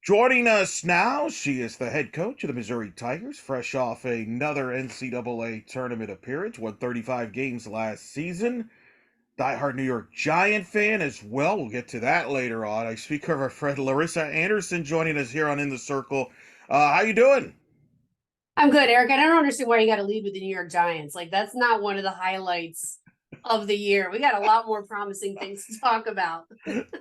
Joining us now, she is the head coach of the Missouri Tigers, fresh off another NCAA tournament appearance, won 35 games last season. Diehard New York Giant fan as well. We'll get to that later on. I speak of our friend Larissa Anderson joining us here on In the Circle. How you doing? I'm good, Eric. I don't understand why you got to lead with the New York Giants. Like, that's not one of the highlights of the year. We got a lot more promising things to talk about.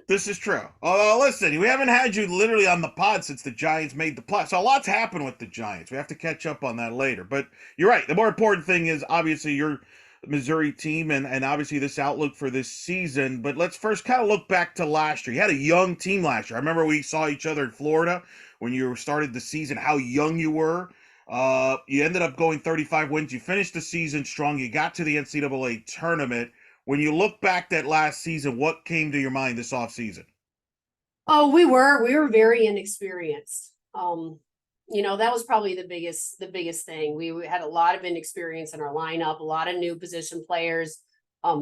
This is true. Listen, we haven't had you literally on the pod since the Giants made the play. So a lot's happened with the Giants. We have to catch up on that later. But you're right. The more important thing is obviously your Missouri team and obviously this outlook for this season. But let's first kind of look back to last year. You had a young team last year. I remember we saw each other in Florida when you started the season, how young you were. You ended up going 35 wins. You finished the season strong. You got to the NCAA tournament. When you look back at last season, what came to your mind this offseason? Oh, we were very inexperienced. That was probably the biggest thing. We had a lot of inexperience in our lineup, a lot of new position players.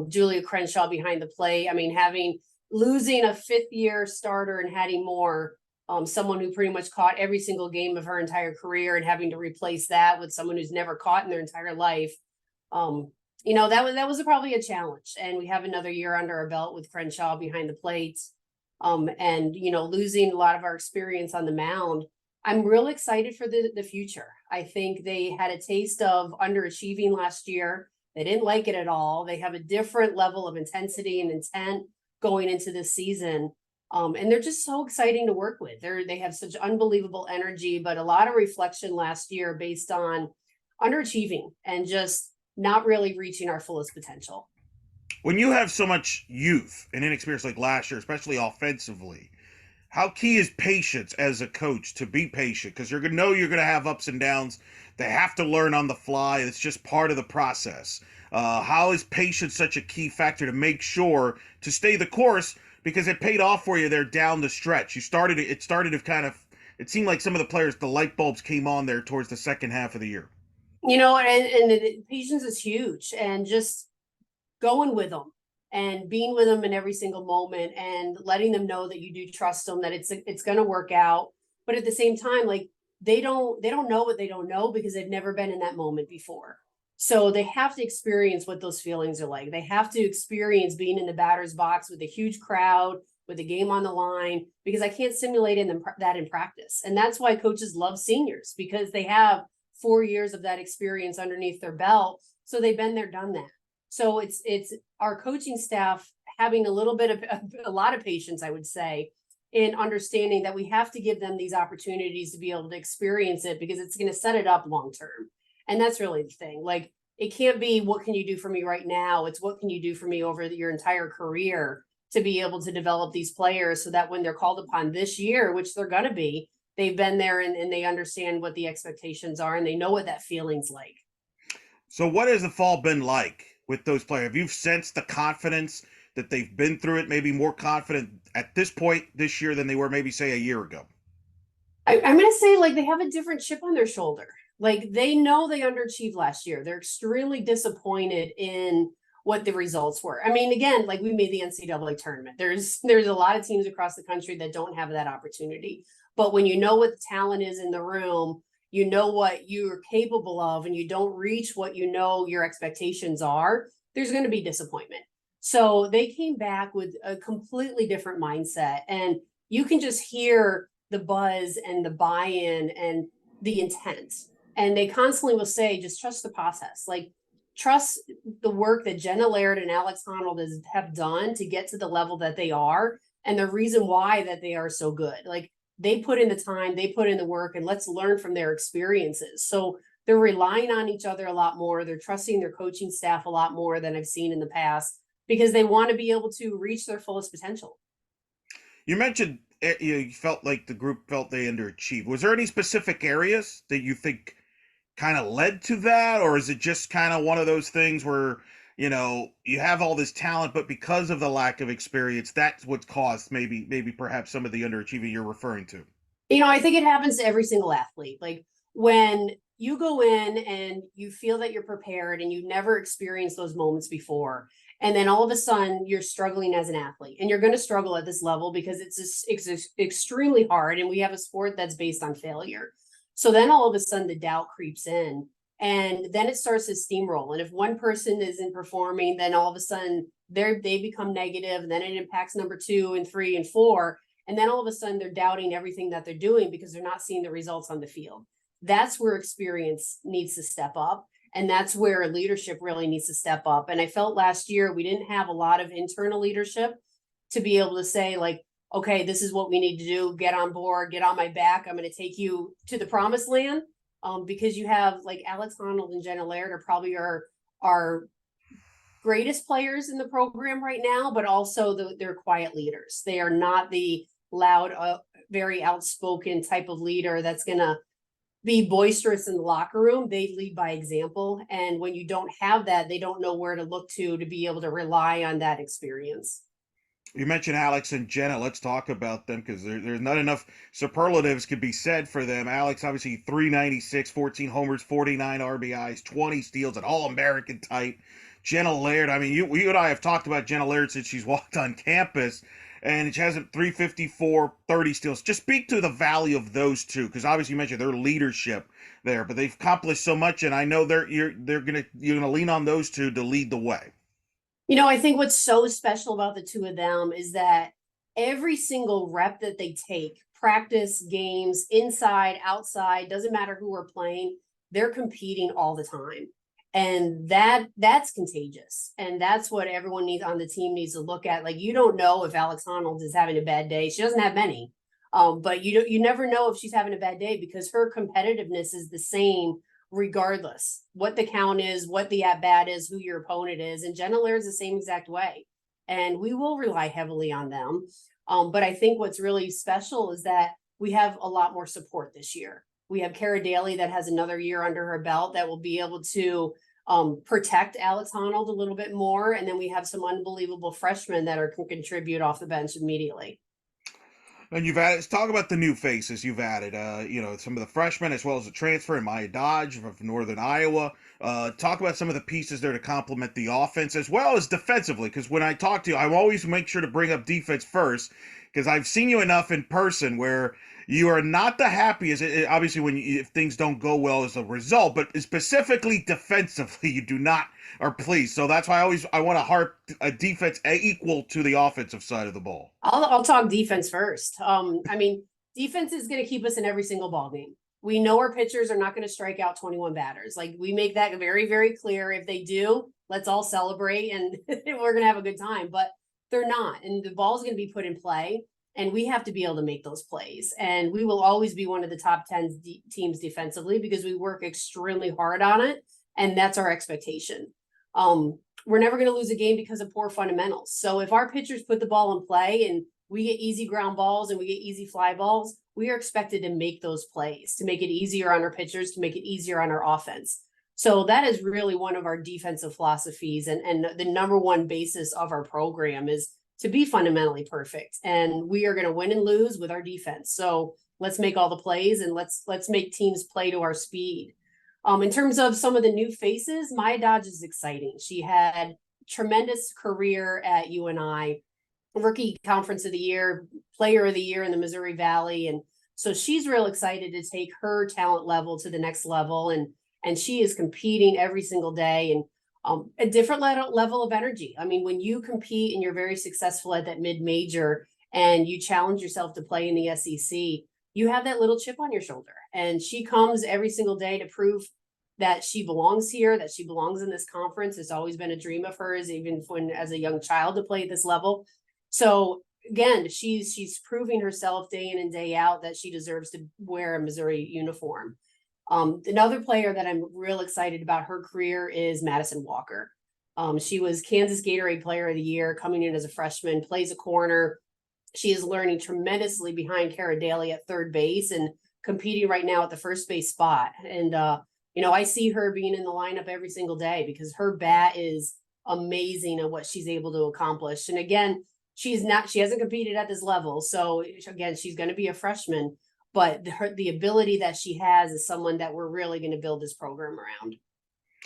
Julia Crenshaw behind the plate. I mean, having losing a fifth year starter and Hattie Moore, someone who pretty much caught every single game of her entire career, and having to replace that with someone who's never caught in their entire life. That was probably a challenge. And we have another year under our belt with Crenshaw behind the plate. And losing a lot of our experience on the mound. I'm real excited for the future. I think they had a taste of underachieving last year. They didn't like it at all. They have a different level of intensity and intent going into this season. And they're just so exciting to work with. They have such unbelievable energy, but a lot of reflection last year based on underachieving and just not really reaching our fullest potential. When you have so much youth and inexperience like last year, especially offensively, how key is patience as a coach to be patient? Because you're gonna know you're gonna have ups and downs. They have to learn on the fly. It's just part of the process. How is patience such a key factor to make sure to stay the course? Because it paid off for you there down the stretch. It started to kind of. It seemed like some of the players, the light bulbs came on there towards the second half of the year. And the patience is huge, and just going with them and being with them in every single moment and letting them know that you do trust them, that it's going to work out. But at the same time, like, they don't know what they don't know because they've never been in that moment before. So they have to experience what those feelings are like. They have to experience being in the batter's box with a huge crowd, with the game on the line, because I can't simulate that in practice. And that's why coaches love seniors, because they have 4 years of that experience underneath their belt. So they've been there, done that. So it's our coaching staff having a little bit of a lot of patience, I would say, in understanding that we have to give them these opportunities to be able to experience it, because it's going to set it up long term. And that's really the thing. Like, it can't be what can you do for me right now? It's what can you do for me over your entire career, to be able to develop these players so that when they're called upon this year, which they're going to be, they've been there, and they understand what the expectations are, and they know what that feeling's like. So, what has the fall been like with those players? Have you sensed the confidence that they've been through it? Maybe more confident at this point this year than they were maybe say a year ago. I'm going to say, like, they have a different chip on their shoulder. Like, they know they underachieved last year. They're extremely disappointed in what the results were. I mean, again, like, we made the NCAA tournament. There's a lot of teams across the country that don't have that opportunity. But when you know what the talent is in the room, you know what you're capable of, and you don't reach what you know your expectations are, there's going to be disappointment. So they came back with a completely different mindset, and you can just hear the buzz and the buy-in and the intent. And they constantly will say, just trust the process. Like, trust the work that Jenna Laird and Alex Honnold have done to get to the level that they are, and the reason why that they are so good. Like, they put in the time, they put in the work, and let's learn from their experiences. So they're relying on each other a lot more. They're trusting their coaching staff a lot more than I've seen in the past, because they want to be able to reach their fullest potential. You mentioned you felt like the group felt they underachieved. Was there any specific areas that you think kind of led to that, or is it just kind of one of those things where you have all this talent, but because of the lack of experience, that's what caused maybe perhaps some of the underachieving you're referring to? I think it happens to every single athlete. Like, when you go in and you feel that you're prepared and you've never experienced those moments before, And then all of a sudden you're struggling as an athlete, and you're going to struggle at this level because it's extremely hard. And we have a sport that's based on failure. So then all of a sudden the doubt creeps in, and then it starts to steamroll. And if one person isn't performing, then all of a sudden they become negative, and then it impacts number 2 and 3 and 4. And then all of a sudden they're doubting everything that they're doing because they're not seeing the results on the field. That's where experience needs to step up. And that's where leadership really needs to step up. And I felt last year we didn't have a lot of internal leadership to be able to say, like, okay, this is what we need to do. Get on board, get on my back. I'm going to take you to the promised land. Because you have like Alex Honnold and Jenna Laird are probably our greatest players in the program right now, but also they're quiet leaders. They are not the loud, very outspoken type of leader that's going to be boisterous in the locker room. They lead by example. And when you don't have that, they don't know where to look to be able to rely on that experience. You mentioned Alex and Jenna. Let's talk about them because there's not enough superlatives could be said for them. Alex, obviously 396, 14 homers, 49 RBIs, 20 steals, an All-American type. Jenna Laird, I mean, you and I have talked about Jenna Laird since she's walked on campus, and she has 354, 30 steals. Just speak to the value of those two, because obviously you mentioned their leadership there, but they've accomplished so much, and I know you're gonna lean on those two to lead the way. I think what's so special about the two of them is that every single rep that they take, practice, games, inside, outside, doesn't matter who we're playing, they're competing all the time. And that's contagious. And that's what everyone needs on the team needs to look at. Like, you don't know if Alex Honnold is having a bad day. She doesn't have many. But you never know if she's having a bad day because her competitiveness is the same regardless what the count is, what the at bat is, who your opponent is. And Jenna Laird's the same exact way. And we will rely heavily on them. But I think what's really special is that we have a lot more support this year. We have Kara Daly that has another year under her belt that will be able to protect Alex Honnold a little bit more. And then we have some unbelievable freshmen that can contribute off the bench immediately. And you've added, let's talk about the new faces you've added. Some of the freshmen as well as the transfer and Maya Dodge from Northern Iowa. Talk about some of the pieces there to complement the offense as well as defensively. Because when I talk to you, I always make sure to bring up defense first because I've seen you enough in person where you are not the happiest. Obviously, if things don't go well as a result, but specifically defensively, you do not are pleased. So that's why I want to harp a defense equal to the offensive side of the ball. I'll talk defense first. Defense is going to keep us in every single ball game. We know our pitchers are not going to strike out 21 batters. Like, we make that very, very clear. If they do, let's all celebrate and we're going to have a good time. But they're not, and the ball is going to be put in play. And we have to be able to make those plays. And we will always be one of the top 10 teams defensively because we work extremely hard on it. And that's our expectation. We're never going to lose a game because of poor fundamentals. So if our pitchers put the ball in play and we get easy ground balls and we get easy fly balls, we are expected to make those plays, to make it easier on our pitchers, to make it easier on our offense. So that is really one of our defensive philosophies. And the number one basis of our program is to be fundamentally perfect. And we are going to win and lose with our defense. So let's make all the plays and let's make teams play to our speed. In terms of some of the new faces, Maya Dodge is exciting. She had tremendous career at UNI, rookie conference of the year, player of the year in the Missouri Valley. And so she's real excited to take her talent level to the next level. And she is competing every single day and a different level of energy. I mean, when you compete and you're very successful at that mid-major and you challenge yourself to play in the SEC, you have that little chip on your shoulder. And she comes every single day to prove that she belongs here, that she belongs in this conference. It's always been a dream of hers, even when as a young child, to play at this level. So again, she's proving herself day in and day out that she deserves to wear a Missouri uniform. Another player that I'm real excited about her career is Madison Walker. She was Kansas Gatorade Player of the Year, coming in as a freshman, plays a corner. She is learning tremendously behind Kara Daly at third base and competing right now at the first base spot. And, I see her being in the lineup every single day because her bat is amazing at what she's able to accomplish. And again, she hasn't competed at this level. So again, she's going to be a freshman, but the ability that she has is someone that we're really going to build this program around.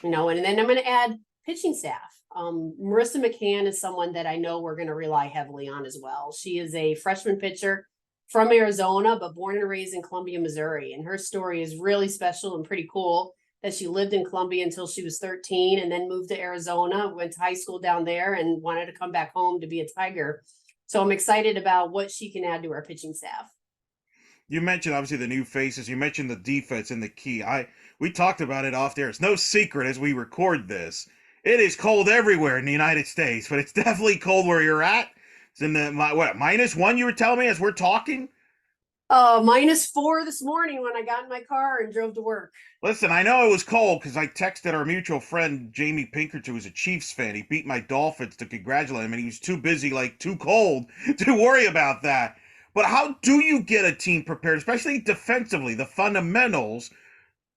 And then I'm going to add pitching staff. Marissa McCann is someone that I know we're going to rely heavily on as well. She is a freshman pitcher from Arizona, but born and raised in Columbia, Missouri. And her story is really special and pretty cool that she lived in Columbia until she was 13 and then moved to Arizona, went to high school down there and wanted to come back home to be a Tiger. So I'm excited about what she can add to our pitching staff. You mentioned obviously the new faces. You mentioned the defense and the key. We talked about it off there. It's no secret as we record this. It is cold everywhere in the United States, but it's definitely cold where you're at. It's in the -1. You were telling me as we're talking. -4 this morning when I got in my car and drove to work. Listen, I know it was cold because I texted our mutual friend Jamie Pinkerton, who's a Chiefs fan. He beat my Dolphins to congratulate him, and he was too busy, like too cold, to worry about that. But how do you get a team prepared, especially defensively, the fundamentals,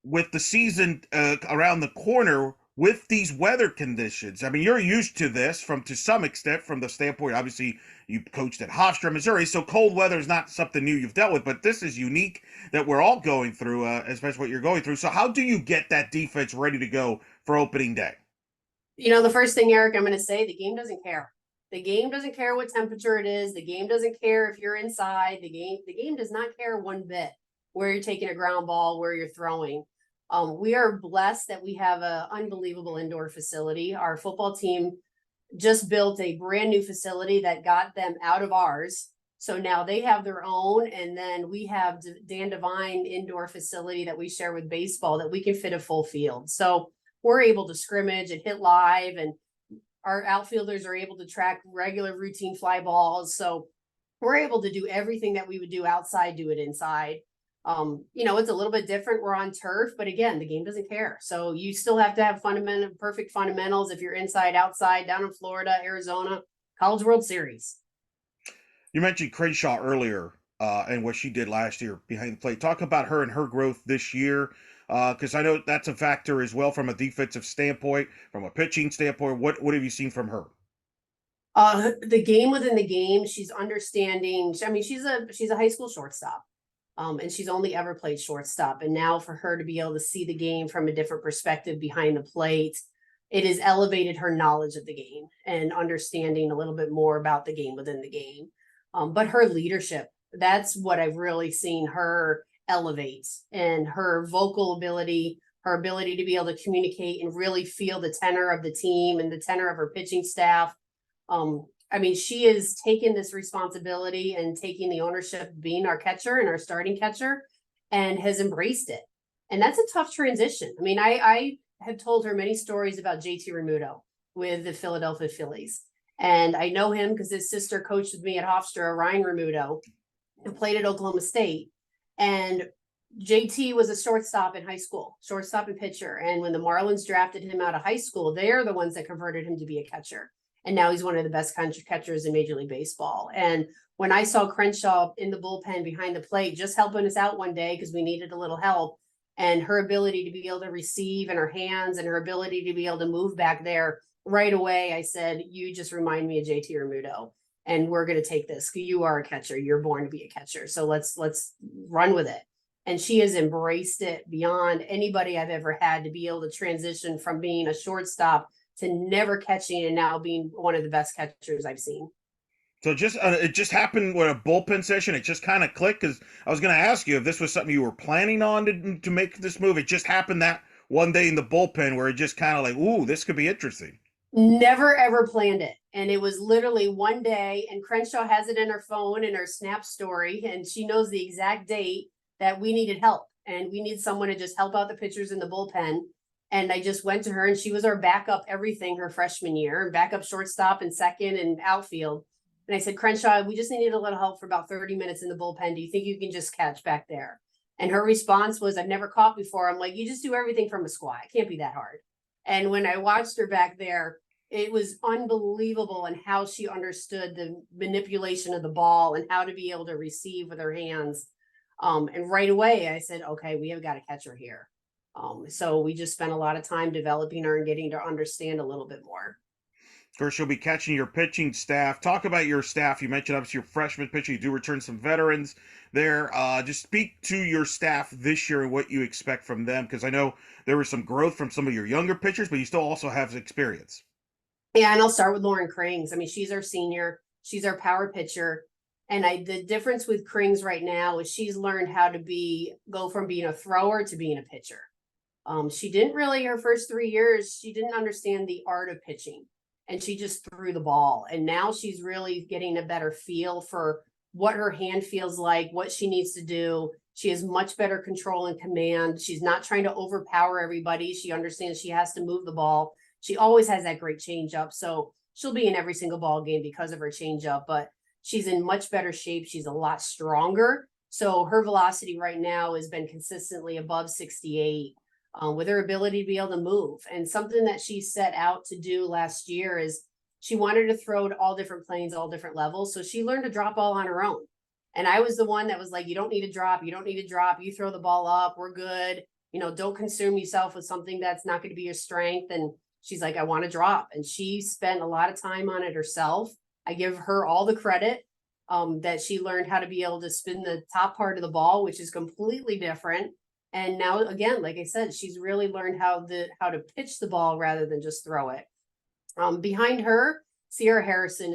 with the season around the corner with these weather conditions? I mean, you're used to this to some extent from the standpoint, obviously, you coached at Hofstra, Missouri, so cold weather is not something new you've dealt with, but this is unique that we're all going through, especially what you're going through. So how do you get that defense ready to go for opening day? The first thing, Eric, I'm going to say, the game doesn't care. The game doesn't care what temperature it is. The game doesn't care if you're inside. The game does not care one bit where you're taking a ground ball, where you're throwing. We are blessed that we have an unbelievable indoor facility. Our football team just built a brand new facility that got them out of ours. So now they have their own. And then we have Dan Devine indoor facility that we share with baseball that we can fit a full field. So we're able to scrimmage and hit live, and our outfielders are able to track regular routine fly balls. So we're able to do everything that we would do outside, do it inside. It's a little bit different. We're on turf, but again, the game doesn't care. So you still have to have perfect fundamentals if you're inside, outside, down in Florida, Arizona, College World Series. You mentioned Crenshaw earlier and what she did last year behind the plate. Talk about her and her growth this year, because I know that's a factor as well from a defensive standpoint, from a pitching standpoint. What have you seen from her? The game within the game, she's understanding. I mean, she's a high school shortstop. And she's only ever played shortstop. And now for her to be able to see the game from a different perspective behind the plate, it has elevated her knowledge of the game and understanding a little bit more about the game within the game. But her leadership, that's what I've really seen her elevate, and her vocal ability, her ability to be able to communicate and really feel the tenor of the team and the tenor of her pitching staff. She is taking this responsibility and taking the ownership of being our catcher and our starting catcher, and has embraced it. And that's a tough transition. I mean, I have told her many stories about JT Remuto with the Philadelphia Phillies. And I know him because his sister coached with me at Hofstra, Ryan Remuto, and played at Oklahoma State. And JT was a shortstop in high school, shortstop and pitcher. And when the Marlins drafted him out of high school, they're the ones that converted him to be a catcher. And now he's one of the best catchers in Major League Baseball. And when I saw Crenshaw in the bullpen behind the plate, just helping us out one day because we needed a little help, and her ability to be able to receive in her hands and her ability to be able to move back there right away, I said, you just remind me of JT Remuto, and we're going to take this. You are a catcher. You're born to be a catcher. So let's run with it. And she has embraced it beyond anybody I've ever had, to be able to transition from being a shortstop to never catching and now being one of the best catchers I've seen. So it just happened with a bullpen session. It just kind of clicked, because I was going to ask you if this was something you were planning on to make this move. It just happened that one day in the bullpen where it just kind of like, ooh, this could be interesting. Never ever planned it. And it was literally one day, and Crenshaw has it in her phone in her Snap story, and she knows the exact date that we needed help, and we need someone to just help out the pitchers in the bullpen. And I just went to her, and she was our backup everything her freshman year, and backup shortstop and second and outfield. And I said, Crenshaw, we just needed a little help for about 30 minutes in the bullpen. Do you think you can just catch back there? And her response was, I've never caught before. I'm like, you just do everything from a squat. It can't be that hard. And when I watched her back there, it was unbelievable in how she understood the manipulation of the ball and how to be able to receive with her hands. And right away, I said, okay, we have got to catch her here. So we just spent a lot of time developing her and getting to understand a little bit more. Of course, you'll be catching your pitching staff. Talk about your staff. You mentioned obviously your freshman pitcher. You do return some veterans there. Just speak to your staff this year and what you expect from them, because I know there was some growth from some of your younger pitchers, but you still also have experience. Yeah, and I'll start with Lauren Krings. I mean, she's our senior, she's our power pitcher. And the difference with Krings right now is she's learned how to go from being a thrower to being a pitcher. She didn't really, her first 3 years, she didn't understand the art of pitching, and she just threw the ball. And now she's really getting a better feel for what her hand feels like, what she needs to do. She has much better control and command. She's not trying to overpower everybody. She understands she has to move the ball. She always has that great changeup. So she'll be in every single ball game because of her changeup, but she's in much better shape. She's a lot stronger. So her velocity right now has been consistently above 68. With her ability to be able to move. And something that she set out to do last year is she wanted to throw to all different planes, all different levels. So she learned to drop ball on her own. And I was the one that was like, you don't need to drop. You don't need to drop. You throw the ball up. We're good. You know, don't consume yourself with something that's not going to be your strength. And she's like, I want to drop. And she spent a lot of time on it herself. I give her all the credit that she learned how to be able to spin the top part of the ball, which is completely different. And now, again, like I said, she's really learned how to pitch the ball rather than just throw it. Behind her, Sierra Harrison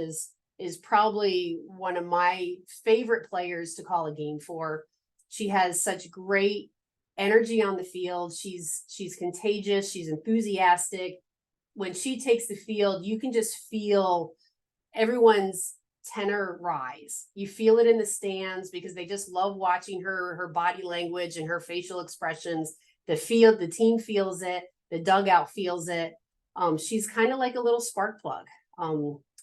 is probably one of my favorite players to call a game for. She has such great energy on the field. She's contagious. She's enthusiastic. When she takes the field, you can just feel everyone's tenor rise. You feel it in the stands because they just love watching her body language and her facial expressions. The team feels it, the dugout feels it. She's kind of like a little spark plug.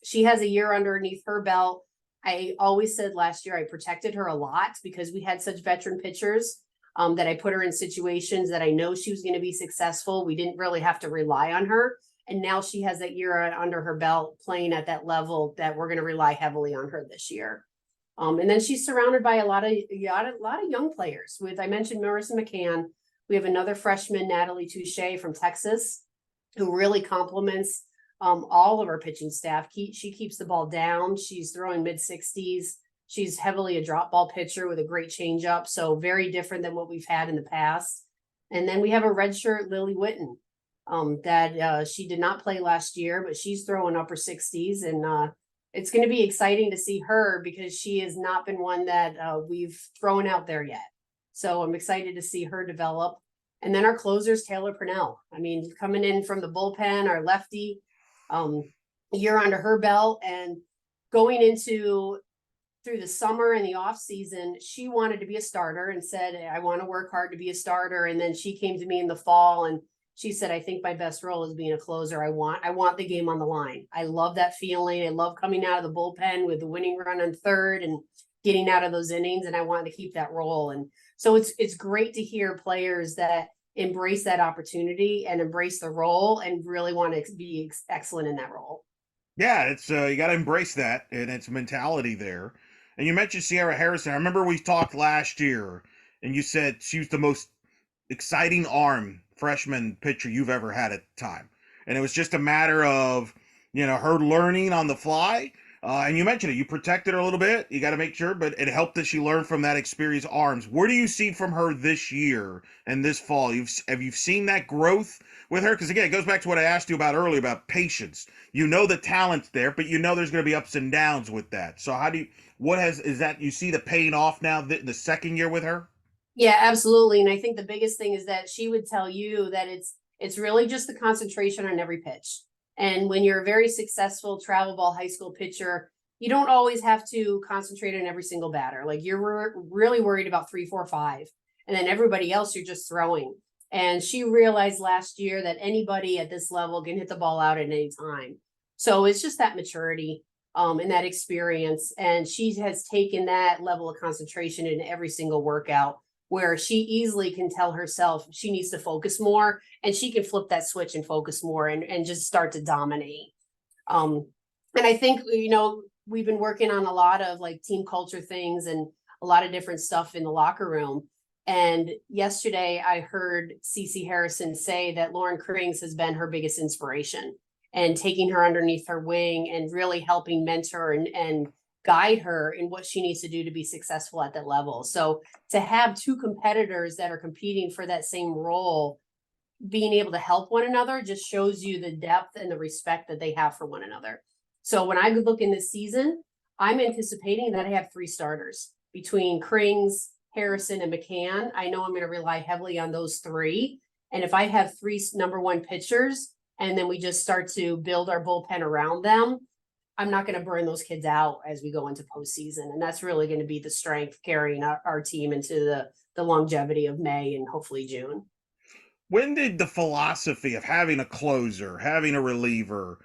She has a year underneath her belt. I always said last year I protected her a lot because we had such veteran pitchers, that I put her in situations that I know she was going to be successful. We didn't really have to rely on her. And now she has that year under her belt playing at that level that we're going to rely heavily on her this year. And then she's surrounded by a lot of young players. I mentioned Marissa McCann. We have another freshman, Natalie Touche from Texas, who really complements all of our pitching staff. She keeps the ball down. She's throwing mid-60s. She's heavily a drop ball pitcher with a great changeup. So very different than what we've had in the past. And then we have a redshirt, Lily Witten, that she did not play last year, but she's throwing upper 60s. And it's going to be exciting to see her because she has not been one that we've thrown out there yet. So I'm excited to see her develop. And then our closers, Taylor Purnell. I mean, coming in from the bullpen, our lefty, a year under her belt, and going into through the summer and the off season, she wanted to be a starter and said, I want to work hard to be a starter. And then she came to me in the fall and she said, I think my best role is being a closer. I want the game on the line. I love that feeling. I love coming out of the bullpen with the winning run on third and getting out of those innings. And I wanted to keep that role. And so it's great to hear players that embrace that opportunity and embrace the role and really want to be excellent in that role. Yeah, it's you got to embrace that and its mentality there. And you mentioned Sierra Harrison. I remember we talked last year, and you said she was the most exciting arm freshman pitcher you've ever had at the time, and it was just a matter of her learning on the fly. And you mentioned it. You protected her a little bit. You got to make sure, but it helped that she learned from that experience. Arms. Where do you see from her this year and this fall? Have you seen that growth with her? Because again, it goes back to what I asked you about earlier about patience. You know the talent's there, but you know there's going to be ups and downs with that. So how do you? Is that you see the paying off now the second year with her? Yeah, absolutely. And I think the biggest thing is that she would tell you that it's really just the concentration on every pitch. And when you're a very successful travel ball high school pitcher, you don't always have to concentrate on every single batter. Like you're really worried about 3, 4, 5, and then everybody else you're just throwing. And she realized last year that anybody at this level can hit the ball out at any time. So it's just that maturity and that experience. And she has taken that level of concentration in every single workout where she easily can tell herself she needs to focus more and she can flip that switch and focus more and just start to dominate. And I think, we've been working on a lot of like team culture things and a lot of different stuff in the locker room. And yesterday I heard Cece Harrison say that Lauren Krings has been her biggest inspiration and taking her underneath her wing and really helping mentor and guide her in what she needs to do to be successful at that level. So to have two competitors that are competing for that same role, being able to help one another just shows you the depth and the respect that they have for one another. So when I look in this season, I'm anticipating that I have 3 starters between Krings, Harrison, and McCann. I know I'm going to rely heavily on those 3. And if I have 3 number 1 pitchers, and then we just start to build our bullpen around them, I'm not going to burn those kids out as we go into postseason. And that's really going to be the strength carrying our team into the longevity of May and hopefully June. When did the philosophy of having a closer, having a reliever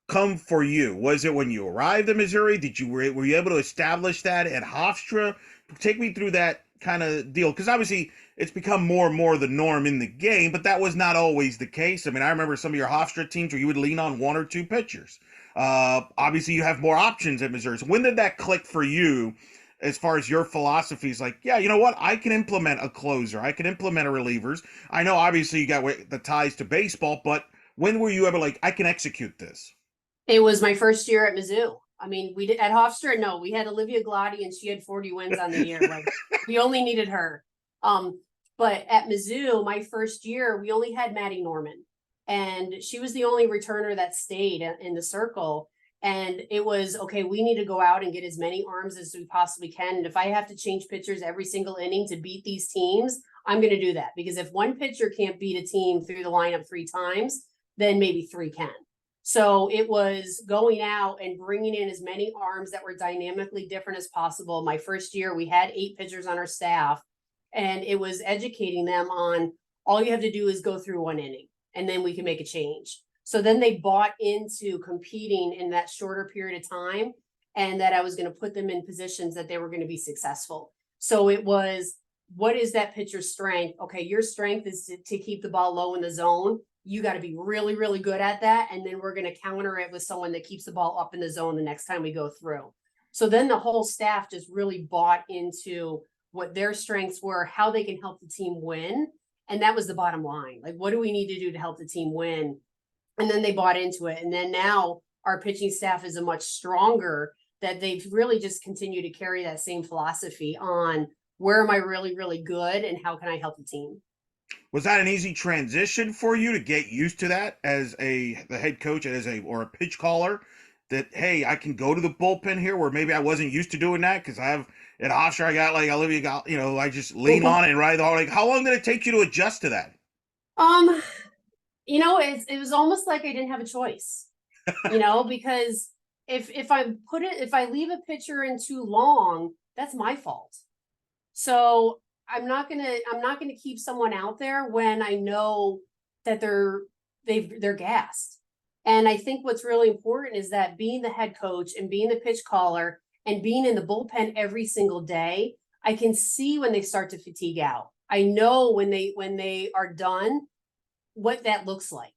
come for you? Was it when you arrived in Missouri? Were you able to establish that at Hofstra? Take me through that kind of deal, because obviously it's become more and more the norm in the game, but that was not always the case. I mean, I remember some of your Hofstra teams where you would lean on 1 or 2 pitchers. Obviously, you have more options at Missouri. So when did that click for you? As far as your philosophy is like, yeah, you know what? I can implement a closer. I can implement a relievers. I know obviously you got the ties to baseball, but when were you ever like, I can execute this? It was my first year at Mizzou. I mean, we did at Hofstra. No, we had Olivia Glotty and she had 40 wins on the year. Like we only needed her. But at Mizzou, my first year, we only had Maddie Norman, and she was the only returner that stayed in the circle. And it was, okay, we need to go out and get as many arms as we possibly can. And if I have to change pitchers every single inning to beat these teams, I'm going to do that. Because if one pitcher can't beat a team through the lineup 3 times, then maybe 3 can. So it was going out and bringing in as many arms that were dynamically different as possible. My first year, we had 8 pitchers on our staff, and it was educating them on all you have to do is go through 1 inning, and then we can make a change. So then they bought into competing in that shorter period of time, and that I was going to put them in positions that they were going to be successful. So it was, what is that pitcher's strength? Okay, your strength is to keep the ball low in the zone. You got to be really, really good at that. And then we're going to counter it with someone that keeps the ball up in the zone the next time we go through. So then the whole staff just really bought into what their strengths were, how they can help the team win. And that was the bottom line. Like, what do we need to do to help the team win? And then they bought into it. And then now our pitching staff is a much stronger, that they've really just continued to carry that same philosophy on where am I really, really good and how can I help the team? Was that an easy transition for you to get used to that as the head coach, or a pitch caller? That, hey, I can go to the bullpen here where maybe I wasn't used to doing that because I have at Hofstra I got like Olivia got, I just lean on it and ride the hard. Like, how long did it take you to adjust to that? It was almost like I didn't have a choice, because if I leave a pitcher in too long, that's my fault. So I'm not gonna keep someone out there when I know that they're gassed. And I think what's really important is that being the head coach and being the pitch caller and being in the bullpen every single day, I can see when they start to fatigue out. I know when they are done, what that looks like.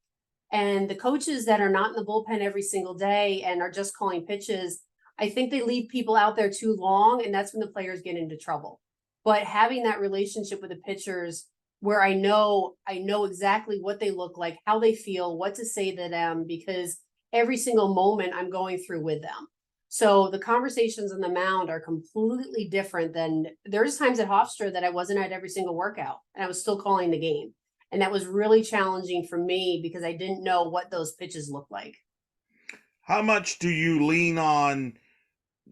And the coaches that are not in the bullpen every single day and are just calling pitches, I think they leave people out there too long, and that's when the players get into trouble. But having that relationship with the pitchers where I know exactly what they look like, how they feel, what to say to them, because every single moment I'm going through with them. So the conversations on the mound are completely different than there's times at Hofstra that I wasn't at every single workout and I was still calling the game. And that was really challenging for me because I didn't know what those pitches looked like. How much do you lean on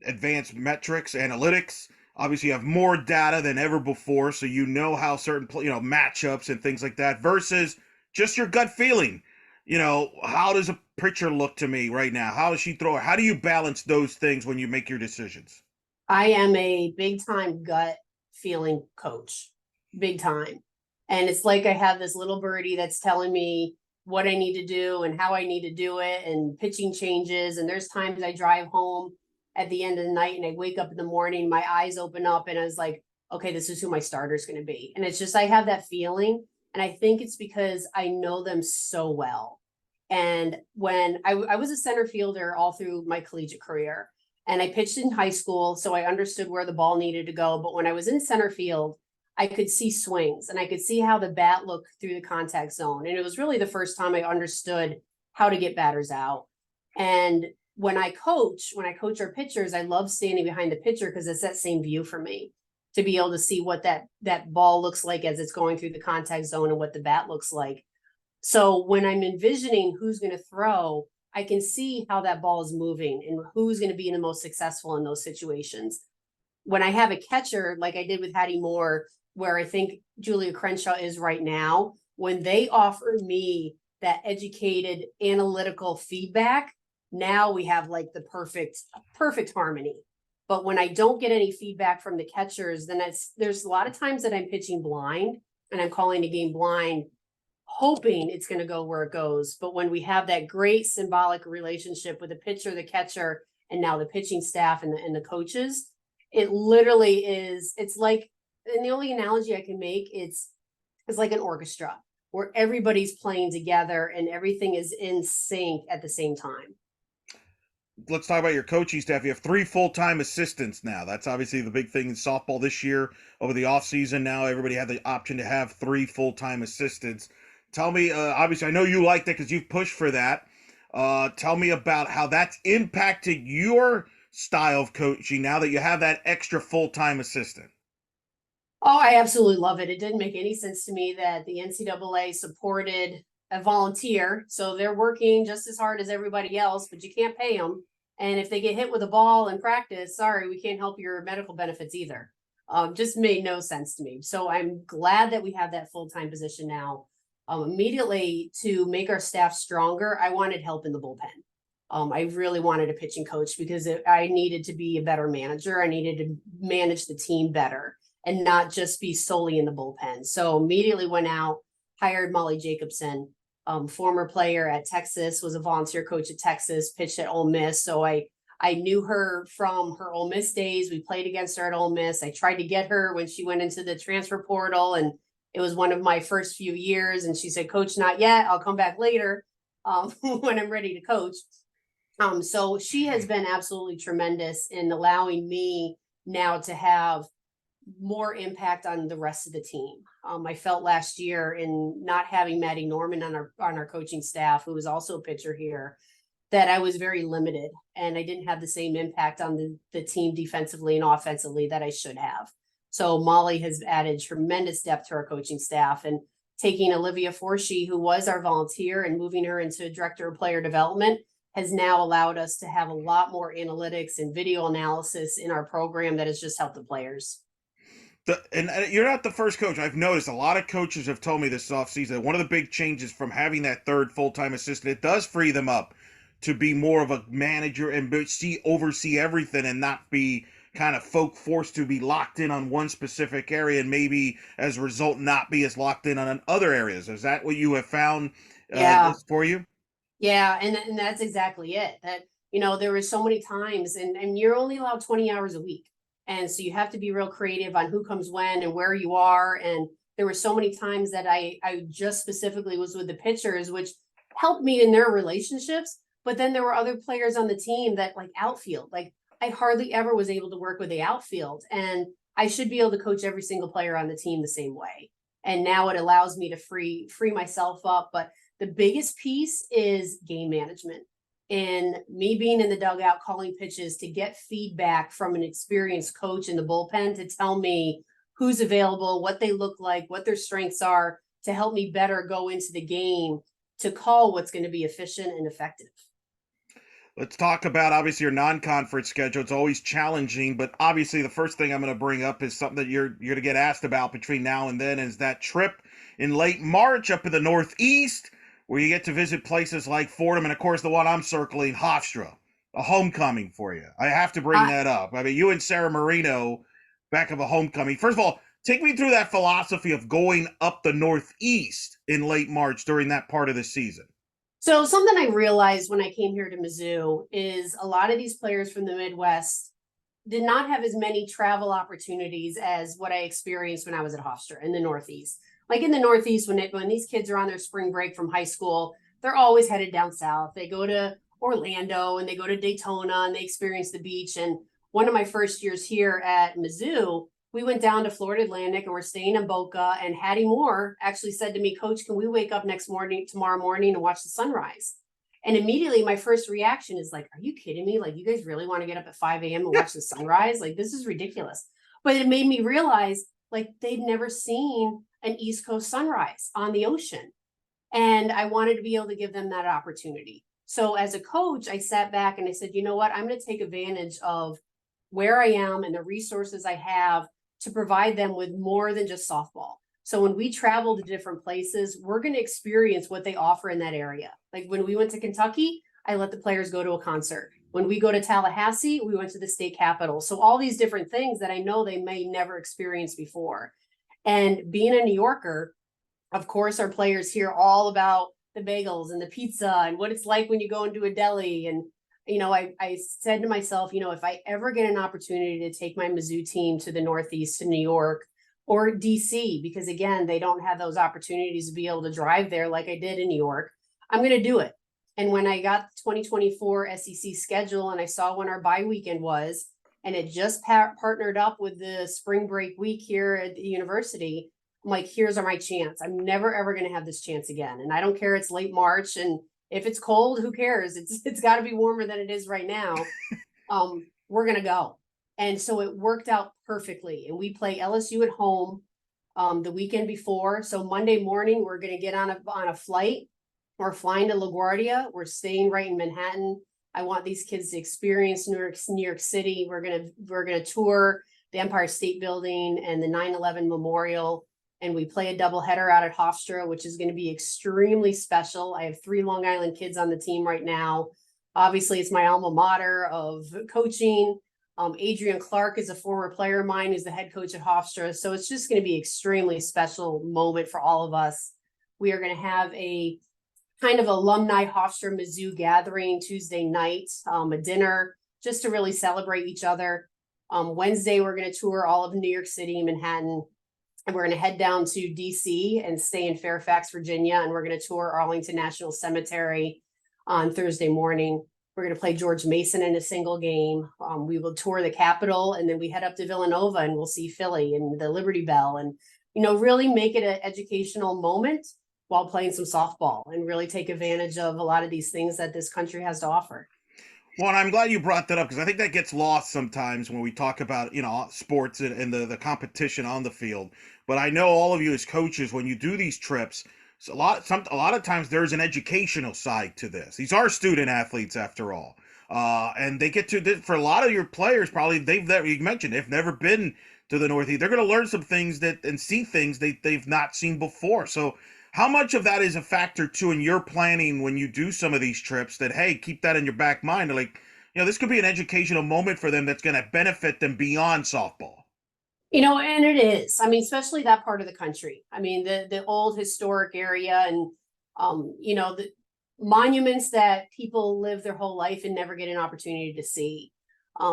advanced metrics, analytics? Obviously, you have more data than ever before, so you know how certain matchups and things like that versus just your gut feeling. How does a pitcher look to me right now? How does she throw? How do you balance those things when you make your decisions? I am a big time gut feeling coach, big time. And it's like I have this little birdie that's telling me what I need to do and how I need to do it and pitching changes. And there's times I drive home at the end of the night and I wake up in the morning, my eyes open up and I was like, okay, this is who my starter is going to be. And it's just, I have that feeling. And I think it's because I know them so well. And when I was a center fielder all through my collegiate career, and I pitched in high school, so I understood where the ball needed to go. But when I was in center field, I could see swings and I could see how the bat looked through the contact zone. And it was really the first time I understood how to get batters out. And when I coach our pitchers, I love standing behind the pitcher because it's that same view for me. to be able to see what that ball looks like as it's going through the contact zone and what the bat looks like. So when I'm envisioning who's going to throw, I can see how that ball is moving and who's going to be the most successful in those situations. When I have a catcher, like I did with Hattie Moore, where I think Julia Crenshaw is right now, when they offer me that educated analytical feedback, now we have like the perfect harmony. But when I don't get any feedback from the catchers, then there's a lot of times that I'm pitching blind and I'm calling the game blind, hoping it's going to go where it goes. But when we have that great symbolic relationship with the pitcher, the catcher, and now the pitching staff and the coaches, it literally is, it's like, and the only analogy I can make, it's like an orchestra where everybody's playing together and everything is in sync at the same time. Let's talk about your coaching staff. You have 3 full-time assistants now. That's obviously the big thing in softball this year. Over the offseason now, everybody had the option to have 3 full-time assistants. Tell me, obviously, I know you like that because you've pushed for that. Tell me about how that's impacted your style of coaching now that you have that extra full-time assistant. Oh, I absolutely love it. It didn't make any sense to me that the NCAA supported a volunteer. So they're working just as hard as everybody else, but you can't pay them. And if they get hit with a ball in practice, sorry, we can't help your medical benefits either. Just made no sense to me. So I'm glad that we have that full-time position now. Immediately to make our staff stronger, I wanted help in the bullpen. I really wanted a pitching coach because I needed to be a better manager. I needed to manage the team better and not just be solely in the bullpen. So immediately went out, hired Molly Jacobson, former player at Texas, was a volunteer coach at Texas, pitched at Ole Miss. So I knew her from her Ole Miss days. We played against her at Ole Miss. I tried to get her when she went into the transfer portal, and it was one of my first few years. And she said, "Coach, not yet. I'll come back later when I'm ready to coach." So she has been absolutely tremendous in allowing me now to have more impact on the rest of the team. I felt last year in not having Maddie Norman on our coaching staff, who was also a pitcher here, that I was very limited and I didn't have the same impact on the team defensively and offensively that I should have. So Molly has added tremendous depth to our coaching staff, and taking Olivia Forshee, who was our volunteer, and moving her into director of player development has now allowed us to have a lot more analytics and video analysis in our program that has just helped the players. And you're not the first coach. I've noticed a lot of coaches have told me this offseason, one of the big changes from having that third full-time assistant, it does free them up to be more of a manager and oversee everything and not be kind of forced to be locked in on one specific area and maybe as a result not be as locked in on other areas. Is that what you have found for you? Yeah, and that's exactly it. That, there were so many times, and you're only allowed 20 hours a week. And so you have to be real creative on who comes when and where you are. And there were so many times that I just specifically was with the pitchers, which helped me in their relationships. But then there were other players on the team that, like outfield, like I hardly ever was able to work with the outfield. And I should be able to coach every single player on the team the same way. And now it allows me to free myself up. But the biggest piece is game management. And me being in the dugout calling pitches to get feedback from an experienced coach in the bullpen to tell me who's available, what they look like, what their strengths are, to help me better go into the game to call what's going to be efficient and effective. Let's talk about obviously your non-conference schedule. It's always challenging, but obviously the first thing I'm going to bring up is something that you're going to get asked about between now and then is that trip in late March up in the Northeast, where you get to visit places like Fordham and, of course, the one I'm circling, Hofstra, a homecoming for you. I have to bring that up. I mean, you and Sarah Marino, back of a homecoming. First of all, take me through that philosophy of going up the Northeast in late March during that part of the season. So something I realized when I came here to Mizzou is a lot of these players from the Midwest did not have as many travel opportunities as what I experienced when I was at Hofstra in the Northeast. Like in the Northeast, when these kids are on their spring break from high school, they're always headed down south. They go to Orlando and they go to Daytona and they experience the beach. And one of my first years here at Mizzou, we went down to Florida Atlantic and we're staying in Boca. And Hattie Moore actually said to me, "Coach, can we wake up tomorrow morning and watch the sunrise?" And immediately my first reaction is like, "Are you kidding me? Like, you guys really want to get up at 5 a.m. and watch the sunrise? Like, this is ridiculous." But it made me realize like they'd never seen an East Coast sunrise on the ocean. And I wanted to be able to give them that opportunity. So as a coach, I sat back and I said, you know what, I'm going to take advantage of where I am and the resources I have to provide them with more than just softball. So when we travel to different places, we're going to experience what they offer in that area. Like when we went to Kentucky, I let the players go to a concert. When we go to Tallahassee, we went to the state capitol. So all these different things that I know they may never experience before. And being a New Yorker, of course, our players hear all about the bagels and the pizza and what it's like when you go into a deli. And, I said to myself, if I ever get an opportunity to take my Mizzou team to the Northeast, to New York or DC, because again, they don't have those opportunities to be able to drive there like I did in New York, I'm going to do it. And when I got the 2024 SEC schedule and I saw when our bye weekend was, and it just partnered up with the spring break week here at the university, I'm like, here's my chance. I'm never, ever going to have this chance again. And I don't care. It's late March. And if it's cold, who cares? It's got to be warmer than it is right now. We're going to go. And so it worked out perfectly. And we play LSU at home the weekend before. So Monday morning, we're going to get on a flight. We're flying to LaGuardia. We're staying right in Manhattan. I want these kids to experience New York City. We're gonna tour the Empire State Building and the 9/11 Memorial. And we play a doubleheader out at Hofstra, which is going to be extremely special. I have 3 Long Island kids on the team right now. Obviously, it's my alma mater of coaching. Adrian Clark is a former player of mine who's the head coach at Hofstra. So it's just going to be extremely special moment for all of us. We are going to have a kind of alumni Hofstra Mizzou gathering Tuesday night, a dinner just to really celebrate each other. Wednesday, we're going to tour all of New York City, Manhattan, and we're going to head down to DC and stay in Fairfax, Virginia. And we're going to tour Arlington National Cemetery on Thursday morning. We're going to play George Mason in a single game. We will tour the Capitol, and then we head up to Villanova and we'll see Philly and the Liberty Bell, and, really make it an educational moment while playing some softball and really take advantage of a lot of these things that this country has to offer. Well, and I'm glad you brought that up because I think that gets lost sometimes when we talk about, sports and the competition on the field. But I know all of you as coaches, when you do these trips, a lot of times there's an educational side to this. These are student athletes after all. And they get to, for a lot of your players, probably you mentioned, they've never been to the Northeast. They're going to learn some things and see things they've not seen before. So how much of that is a factor too in your planning when you do some of these trips that, hey, keep that in your back mind? Like, this could be an educational moment for them that's going to benefit them beyond softball. And it is, especially that part of the country. The old historic area and, the monuments that people live their whole life and never get an opportunity to see.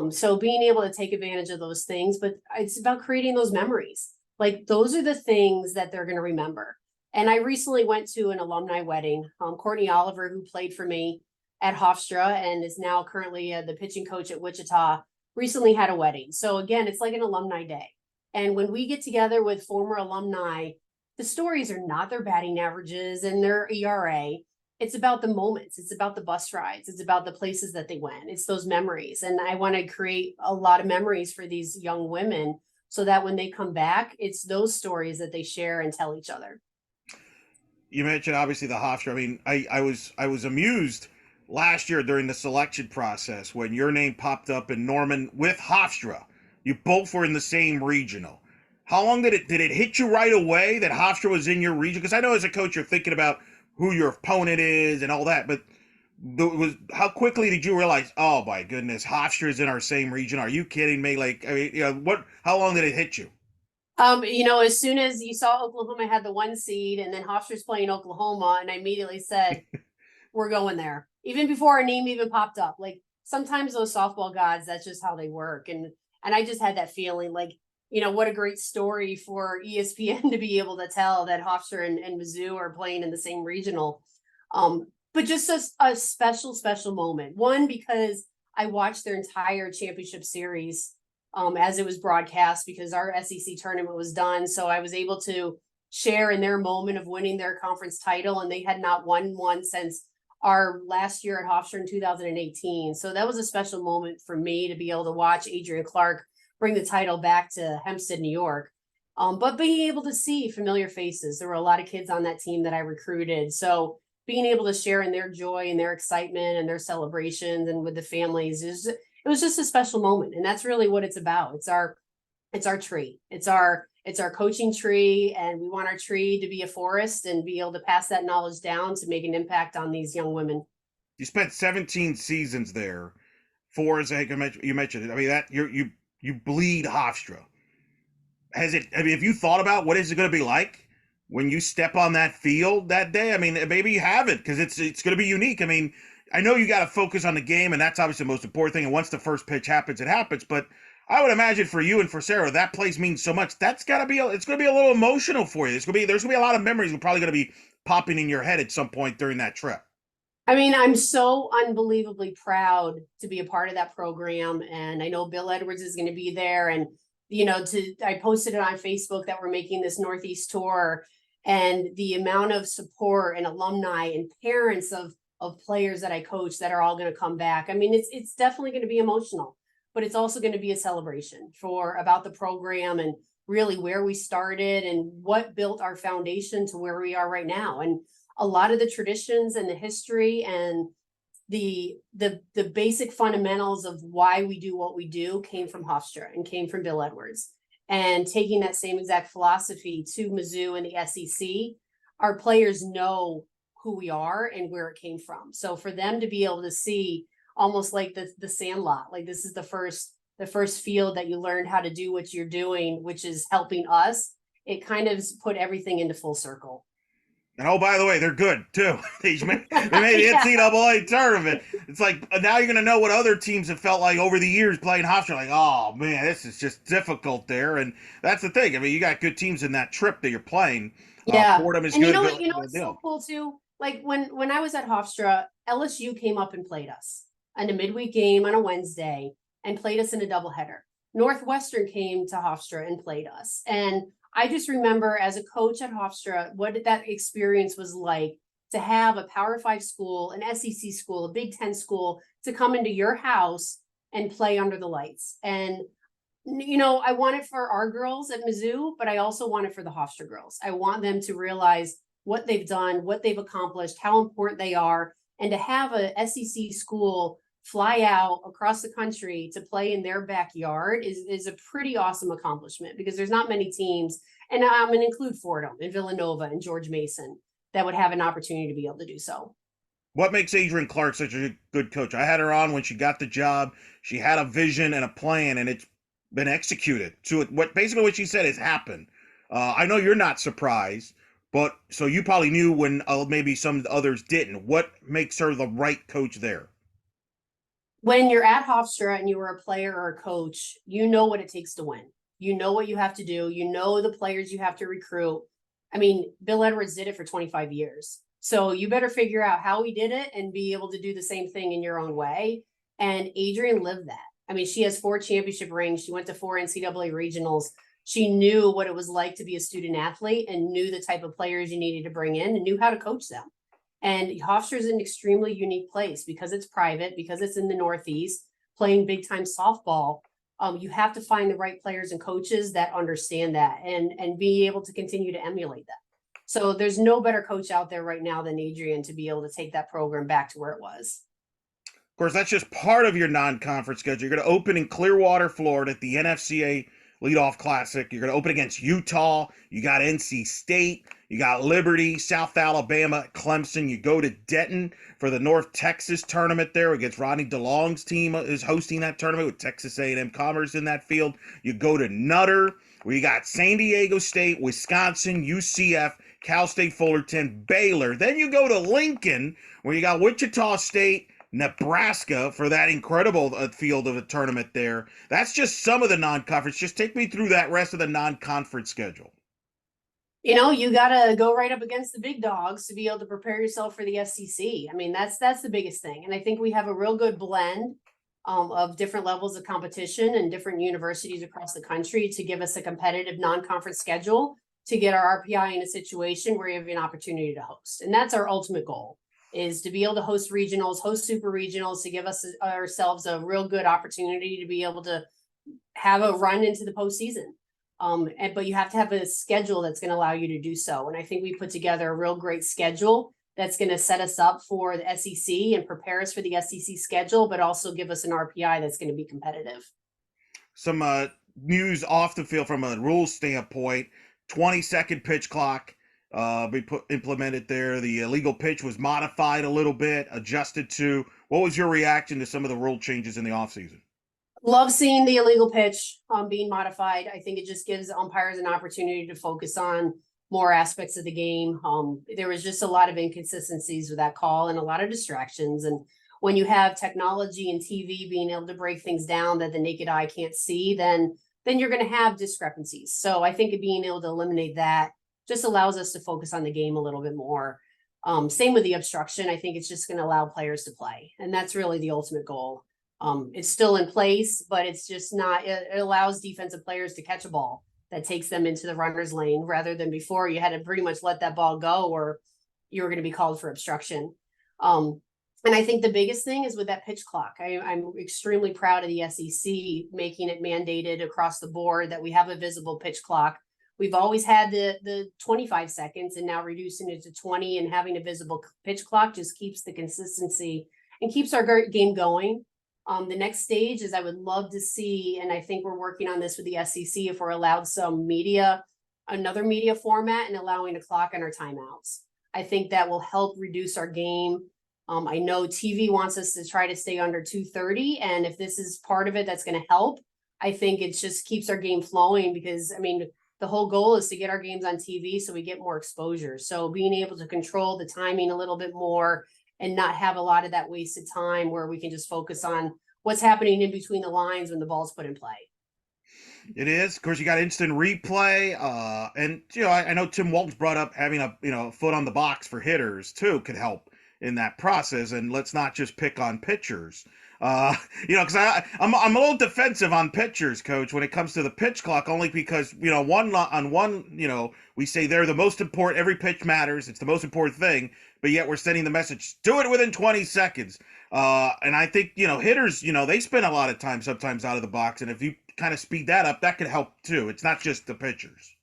So being able to take advantage of those things, but it's about creating those memories. Like those are the things that they're going to remember. And I recently went to an alumni wedding. Courtney Oliver, who played for me at Hofstra and is now currently the pitching coach at Wichita, recently had a wedding. So again, it's like an alumni day. And when we get together with former alumni, the stories are not their batting averages and their ERA. It's about the moments. It's about the bus rides. It's about the places that they went. It's those memories. And I want to create a lot of memories for these young women so that when they come back, it's those stories that they share and tell each other. You mentioned obviously the Hofstra. I was amused last year during the selection process when your name popped up in Norman with Hofstra. You both were in the same regional. How long did it hit you right away that Hofstra was in your region? Because I know as a coach you're thinking about who your opponent is and all that, but how quickly did you realize, oh my goodness, Hofstra is in our same region? Are you kidding me? Like, how long did it hit you? As soon as you saw Oklahoma had the 1 seed and then Hofstra's playing Oklahoma, and I immediately said, we're going there. Even before our name even popped up. Like sometimes those softball gods, that's just how they work. And I just had that feeling like, what a great story for ESPN to be able to tell that Hofstra and Mizzou are playing in the same regional. But just a special, special moment. One, because I watched their entire championship series as it was broadcast because our SEC tournament was done. So I was able to share in their moment of winning their conference title, and they had not won one since our last year at Hofstra in 2018. So that was a special moment for me to be able to watch Adrian Clark bring the title back to Hempstead, New York. But being able to see familiar faces, there were a lot of kids on that team that I recruited. So being able to share in their joy and their excitement and their celebrations and with the families it was just a special moment. And that's really what it's about. It's our tree. It's our coaching tree, and we want our tree to be a forest and be able to pass that knowledge down to make an impact on these young women. You spent 17 seasons there. Four, as I you mentioned it. I mean, that you bleed Hofstra. Have you thought about what is it going to be like when you step on that field that day? I mean, maybe you haven't, because it's going to be unique. I mean, I know you got to focus on the game, and that's obviously the most important thing. And once the first pitch happens, it happens. But I would imagine for you and for Sarah, that place means so much. It's going to be a little emotional for you. There's going to be a lot of memories. We're probably going to be popping in your head at some point during that trip. I mean, I'm so unbelievably proud to be a part of that program. And I know Bill Edwards is going to be there. And, I posted it on Facebook that we're making this Northeast tour, and the amount of support and alumni and parents of players that I coach that are all going to come back. I mean, it's definitely going to be emotional, but it's also going to be a celebration about the program and really where we started and what built our foundation to where we are right now. And a lot of the traditions and the history and the basic fundamentals of why we do what we do came from Hofstra and came from Bill Edwards. And taking that same exact philosophy to Mizzou and the SEC, our players know who we are and where it came from. So for them to be able to see almost like the Sandlot, like this is the first field that you learned how to do what you're doing, which is helping us, it kind of put everything into full circle. And oh, by the way, they're good too. They made the NCAA tournament. It's like now you're going to know what other teams have felt like over the years playing Hofstra. Like, oh man, this is just difficult there. And that's the thing. I mean, you got good teams in that trip that you're playing. Yeah, Fordham is and good. what's so cool too. Like when I was at Hofstra, LSU came up and played us in a midweek game on a Wednesday and played us in a doubleheader. Northwestern came to Hofstra and played us, and I just remember as a coach at Hofstra, what that experience was like to have a Power 5 school, an SEC school, a Big Ten school to come into your house and play under the lights. And, I want it for our girls at Mizzou, but I also want it for the Hofstra girls. I want them to realize what they've done, what they've accomplished, how important they are, and to have a SEC school fly out across the country to play in their backyard is a pretty awesome accomplishment, because there's not many teams, and I'm going to include Fordham and Villanova and George Mason, that would have an opportunity to be able to do so. What makes Adrian Clark such a good coach? I had her on when she got the job. She had a vision and a plan, and it's been executed. So basically what she said has happened. I know you're not surprised, but so you probably knew when maybe some others didn't. What makes her the right coach there? When you're at Hofstra and you were a player or a coach, you know what it takes to win. You know what you have to do. You know the players you have to recruit. I mean, Bill Edwards did it for 25 years. So you better figure out how he did it and be able to do the same thing in your own way. And Adrian lived that. I mean, she has 4 championship rings. She went to 4 NCAA regionals. She knew what it was like to be a student athlete and knew the type of players you needed to bring in and knew how to coach them. And Hofstra is an extremely unique place because it's private, because it's in the Northeast, playing big time softball. You have to find the right players and coaches that understand that and be able to continue to emulate that. So there's no better coach out there right now than Adrian to be able to take that program back to where it was. Of course, that's just part of your non-conference schedule. You're going to open in Clearwater, Florida at the NFCA Leadoff Classic. You're going to open against Utah. You got NC State. You got Liberty, South Alabama, Clemson. You go to Denton for the North Texas tournament there against Rodney DeLong's team is hosting that tournament with Texas A&M Commerce in that field. You go to Nutter, where you got San Diego State, Wisconsin, UCF, Cal State Fullerton, Baylor. Then you go to Lincoln, where you got Wichita State, Nebraska for that incredible field of a tournament there. That's just some of the non-conference. Just take me through that rest of the non-conference schedule. You got to go right up against the big dogs to be able to prepare yourself for the SEC. I mean, that's the biggest thing. And I think we have a real good blend of different levels of competition and different universities across the country to give us a competitive non-conference schedule to get our RPI in a situation where you have an opportunity to host. And that's our ultimate goal, is to be able to host regionals, host super regionals, to give us ourselves a real good opportunity to be able to have a run into the postseason. But you have to have a schedule that's going to allow you to do so. And I think we put together a real great schedule that's going to set us up for the SEC and prepare us for the SEC schedule, but also give us an RPI that's going to be competitive. Some news off the field from a rules standpoint: 20-second pitch clock be implemented there. The illegal pitch was modified a little bit, adjusted to. What was your reaction to some of the rule changes in the offseason? Love seeing the illegal pitch being modified. I think it just gives umpires an opportunity to focus on more aspects of the game. There was just a lot of inconsistencies with that call and a lot of distractions. And when you have technology and TV being able to break things down that the naked eye can't see, then you're going to have discrepancies. So I think being able to eliminate that just allows us to focus on the game a little bit more. Same with the obstruction. I think it's just going to allow players to play. And that's really the ultimate goal. It's still in place, but it's just not, it allows defensive players to catch a ball that takes them into the runner's lane, rather than before you had to pretty much let that ball go or you were going to be called for obstruction. And I think the biggest thing is with that pitch clock. I'm extremely proud of the SEC making it mandated across the board that we have a visible pitch clock. We've always had the 25 seconds, and now reducing it to 20 and having a visible pitch clock just keeps the consistency and keeps our game going. The next stage is I would love to see, and I think we're working on this with the SEC, if we're allowed another media format and allowing a clock on our timeouts. I think that will help reduce our game. I know TV wants us to try to stay under 230, and if this is part of it, that's going to help. I think it just keeps our game flowing because, I mean, the whole goal is to get our games on TV so we get more exposure. So being able to control the timing a little bit more and not have a lot of that wasted time where we can just focus on what's happening in between the lines when the ball's put in play. It is. Of course, you got instant replay. And, I know Tim Walton's brought up having a foot on the box for hitters, too, could help in that process. And let's not just pick on pitchers. Because I'm a little defensive on pitchers, Coach, when it comes to the pitch clock, only because, we say they're the most important. Every pitch matters. It's the most important thing. But yet we're sending the message, do it within 20 seconds. And I think, hitters, they spend a lot of time sometimes out of the box. And if you kind of speed that up, that could help too. It's not just the pitchers.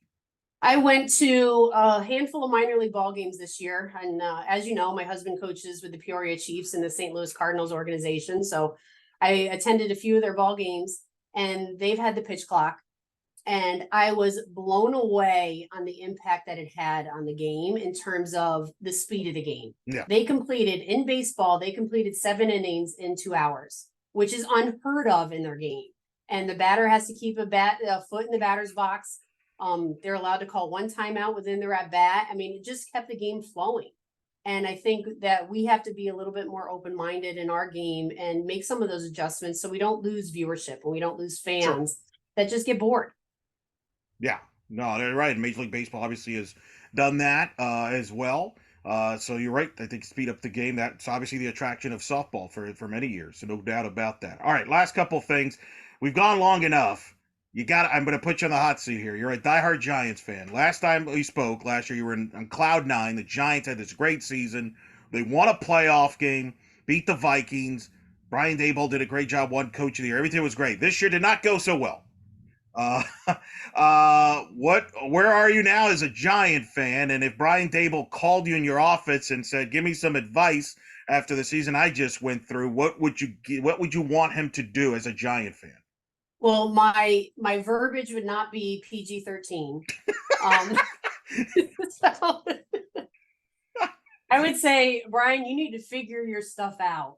I went to a handful of minor league ball games this year. And as you know, my husband coaches with the Peoria Chiefs and the St. Louis Cardinals organization. So I attended a few of their ball games, and they've had the pitch clock. And I was blown away on the impact that it had on the game in terms of the speed of the game. Yeah. In baseball, they completed 7 innings in 2 hours, which is unheard of in their game. And the batter has to keep a foot in the batter's box. They're allowed to call one timeout within their at bat. I mean, it just kept the game flowing. And I think that we have to be a little bit more open-minded in our game and make some of those adjustments so we don't lose viewership and we don't lose fans that just get bored. Yeah, no, they're right. Major League Baseball obviously has done that as well. So you're right. I think speed up the game. That's obviously the attraction of softball for many years. So no doubt about that. All right, last couple things. We've gone long enough. I'm going to put you on the hot seat here. You're a diehard Giants fan. Last time we spoke, last year, you were on cloud 9. The Giants had this great season. They won a playoff game, beat the Vikings. Brian Daboll did a great job, won Coach of the Year. Everything was great. This year did not go so well. Where are you now as a Giant fan? And if Brian Daboll called you in your office and said, give me some advice after the season I just went through, what would you want him to do as a Giant fan? Well, my verbiage would not be PG-13. So I would say, Brian, you need to figure your stuff out.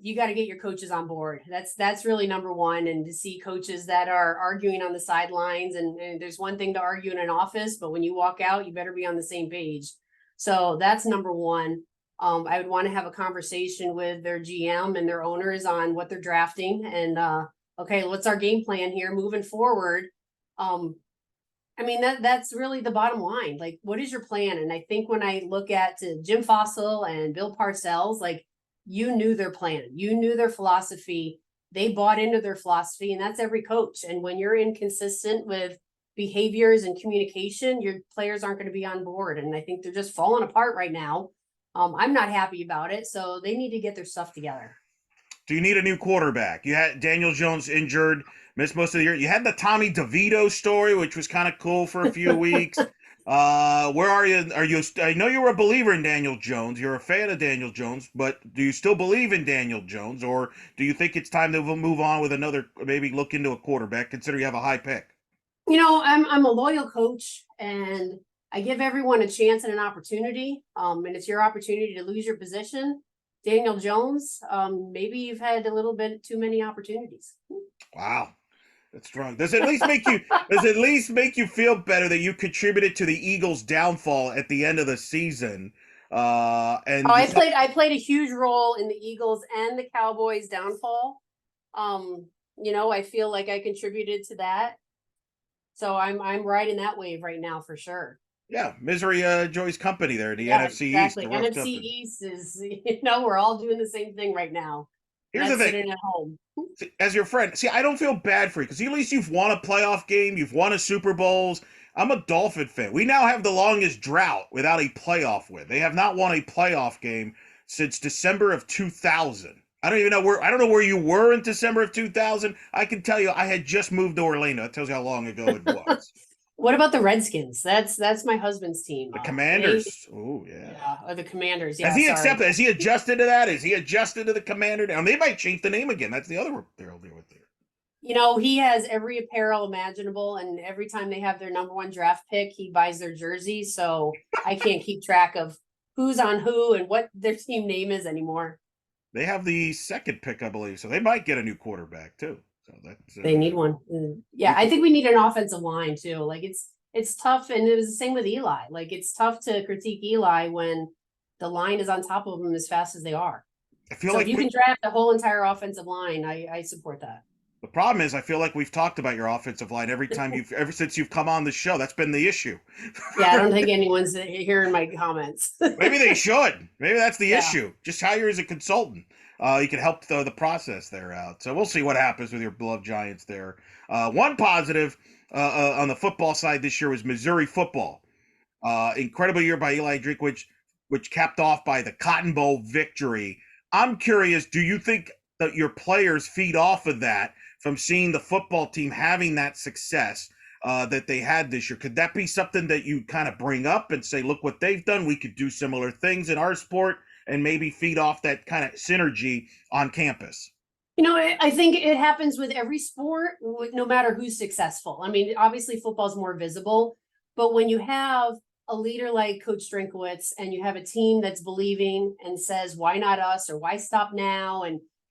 You got to get your coaches on board. That's really number one. And to see coaches that are arguing on the sidelines, and there's one thing to argue in an office, but when you walk out, you better be on the same page. So that's number one. I would want to have a conversation with their GM and their owners on what they're drafting and, okay, what's our game plan here moving forward? I mean, that's really the bottom line. Like, what is your plan? And I think when I look at Jim Fossil and Bill Parcells, like, you knew their plan, you knew their philosophy, they bought into their philosophy, and that's every coach. And when you're inconsistent with behaviors and communication, your players aren't going to be on board. And I think they're just falling apart right now. I'm not happy about it. So they need to get their stuff together. So you need a new quarterback. You had Daniel Jones injured, missed most of the year. You had the Tommy DeVito story, which was kind of cool for a few weeks. Where are you? Are you? I know you were a believer in Daniel Jones. You're a fan of Daniel Jones, but do you still believe in Daniel Jones, or do you think it's time to move on with another? Maybe look into a quarterback, consider you have a high pick. I'm a loyal coach, and I give everyone a chance and an opportunity. And it's your opportunity to lose your position. Daniel Jones, maybe you've had a little bit too many opportunities. Wow. That's strong. Does it at least make you does it at least make you feel better that you contributed to the Eagles' downfall at the end of the season? Oh, And you said, I played a huge role in the Eagles and the Cowboys' downfall. Um, I feel like I contributed to that. So I'm riding that wave right now for sure. yeah, misery joys company there, the Yeah, NFC East, exactly. the rough NFC company. East is, we're all doing the same thing right now. Here's the That's thing. sitting at home. As your friend, see, I don't feel bad for you because at least you've won a playoff game, you've won a Super Bowls. I'm a Dolphin fan. We now have the longest drought without a playoff win. They have not won a playoff game since December of 2000. I don't know where you were in December of 2000. I can tell you I had just moved to Orlando. That tells you how long ago it was. What about the Redskins? That's my husband's team. The They Commanders. Oh, yeah. Yeah, or the Commanders. Has Yeah, he sorry. accepted? Has he adjusted to that? Is he adjusted to the Commander? Now they might change the name again. That's the other they'll deal with there. He has every apparel imaginable, and every time they have their number one draft pick, he buys their jersey. So I can't keep track of who's on who and what their team name is anymore. They have the second pick, I believe, so they might get a new quarterback too. So that's They need one. Yeah, I think we need an offensive line too. Like it's tough, and it was the same with Eli. Like it's tough to critique Eli when the line is on top of them as fast as they are. I feel So if like you can draft the whole entire offensive line, I support that. the problem is I feel like we've talked about your offensive line every time you've ever since you've come on the show. That's been the issue. Yeah, I don't think anyone's hearing my comments. Maybe they should. Maybe that's the Yeah. issue. Just hire as a consultant. You can help the process there out. So we'll see what happens with your beloved Giants there. One positive on the football side this year was Missouri football. Incredible year by Eli Drinkwitz, which capped off by the Cotton Bowl victory. I'm curious, do you think that your players feed off of that from seeing the football team having that success that they had this year? Could that be something that you kind of bring up and say, look what they've done? We could do similar things in our sport and maybe feed off that kind of synergy on campus. I think it happens with every sport, no matter who's successful. I mean, obviously football's more visible, but when you have a leader like Coach Drinkowitz and you have a team that's believing and says, why not us, or why stop now?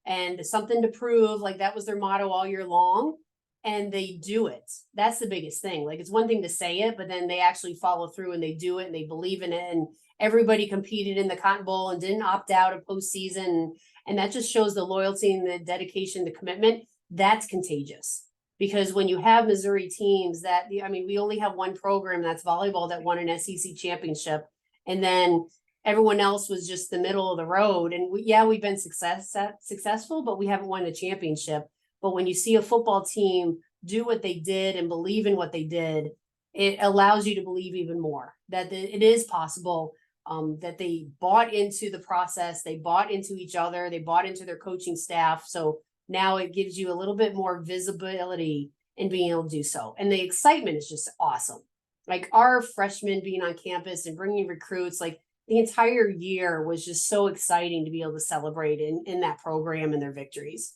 And something to prove, like that was their motto all year long. And they do it. That's the biggest thing. Like it's one thing to say it, but then they actually follow through and they do it and they believe in it. And everybody competed in the Cotton Bowl and didn't opt out of postseason. And that just shows the loyalty and the dedication, the commitment. That's contagious. Because when you have Missouri teams we only have one program, that's volleyball, that won an SEC championship. And then everyone else was just the middle of the road. And we've been successful, but we haven't won a championship. But when you see a football team do what they did and believe in what they did, it allows you to believe even more that it is possible. That they bought into the process, they bought into each other, they bought into their coaching staff. So now it gives you a little bit more visibility in being able to do so. And the excitement is just awesome. Like our freshmen being on campus and bringing recruits, like the entire year was just so exciting to be able to celebrate in that program and their victories.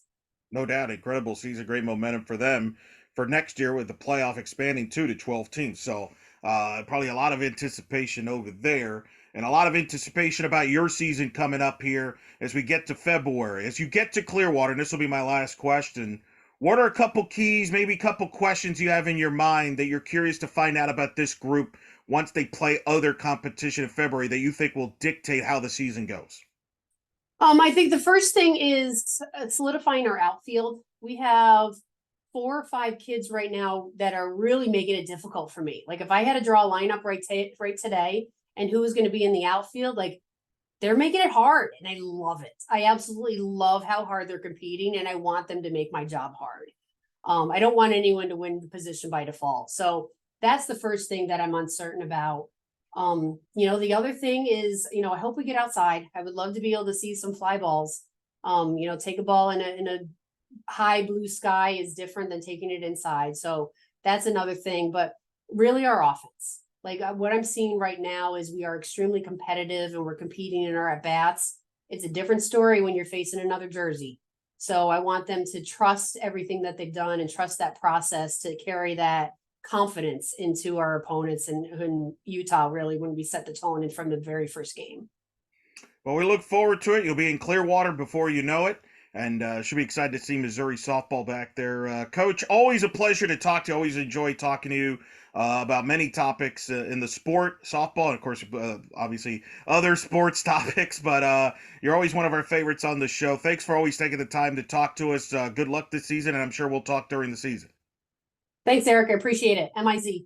No doubt, incredible season, great momentum for them for next year with the playoff expanding too to 12 teams. So probably a lot of anticipation over there and a lot of anticipation about your season coming up here as we get to February. As you get to Clearwater, and this will be my last question, what are a couple keys, maybe a couple questions you have in your mind that you're curious to find out about this group once they play other competition in February that you think will dictate how the season goes? I think the first thing is solidifying our outfield. We have 4 or 5 kids right now that are really making it difficult for me. Like if I had to draw a lineup right today and who was going to be in the outfield, like they're making it hard and I love it. I absolutely love how hard they're competing and I want them to make my job hard. I don't want anyone to win the position by default. So that's the first thing that I'm uncertain about. The other thing is, I hope we get outside. I would love to be able to see some fly balls. Take a ball in a high blue sky is different than taking it inside. So that's another thing. But really, our offense, like what I'm seeing right now, is we are extremely competitive and we're competing in our at bats. It's a different story when you're facing another Jersey. So I want them to trust everything that they've done and trust that process to carry that confidence into our opponents and Utah, really, when we set the tone and from the very first game. Well, we look forward to it. You'll be in Clearwater before you know it, and should be excited to see Missouri softball back there. Coach, always a pleasure to talk to you. Always enjoy talking to you about many topics in the sport, softball, and of course, obviously other sports topics. But you're always one of our favorites on the show. Thanks for always taking the time to talk to us. Good luck this season, and I'm sure we'll talk during the season. Thanks, Eric. I appreciate it. MIZ.